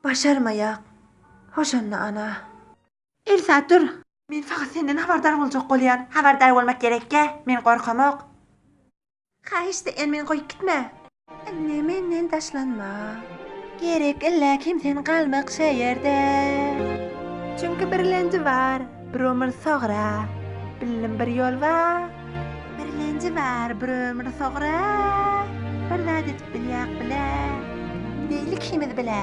Başarmayak. Hoşanna ana. Ersat dur. Men faqat senden habardar boljak bolýan. Habardar bolmak gerekkä. Men gorkamak. Haýyşdy en men goýup gitme. Anne menden taşlanma. Gerek illa kimsen qalmak şeýerde. Çünkü birlenci var. Bir ömür soňra. Bilim bir ýol var. Birlenci var. Bir ömür soňra. Bir adet bilýak bile. Neýli kimiz bile.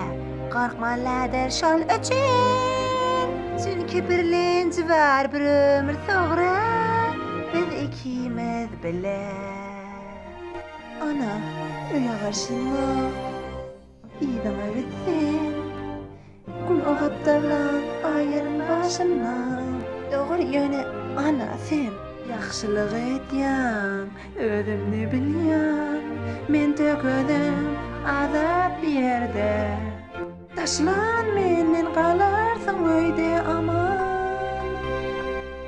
Korkmalardır şol üçün. Çünkü birlenci var. Bir ömür soňra. Biz ikimiz bile. Ana, öýe garşyma. İdama bitsin. Gün oğatlarlan ayırın başımdan. Doğru yöne ana sen. Yaxşılık etýän, özümni bilýän. Men töködüm azap berde. Taşlan menden qalarsyň öýde aman.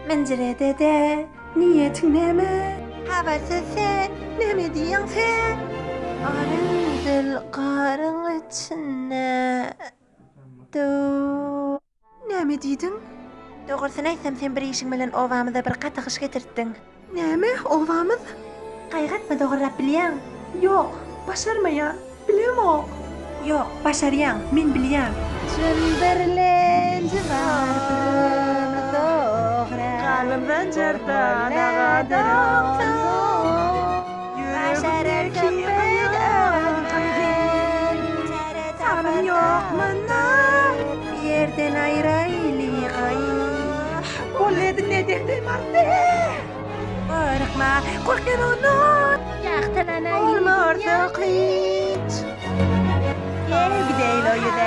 Menjerede de niýetiň näme? Habarsyz sen, näme diýýäň sen? Arandıl qarın içine. Näme diýdiň? Dogrusyny aýtsam sen bir işiň bilen owamyza bir gatygyş getirtdiň. Näme owamyz? Gaýgatma dograp bilýän? Ýok, başarmaýan. Bilemok. Ýok, başarýan, men bilýän. Çymberlenji var ömür soňra. Galymdan jardan agadyr. Başarar köpek öňden. Tamam ýok mana. Yerden aýraýly gaýy. Boledy ne derdim ardy? Korkma, korkan ondan. Ýaktanana olmarsak hiç. Gel gideýil o ýerde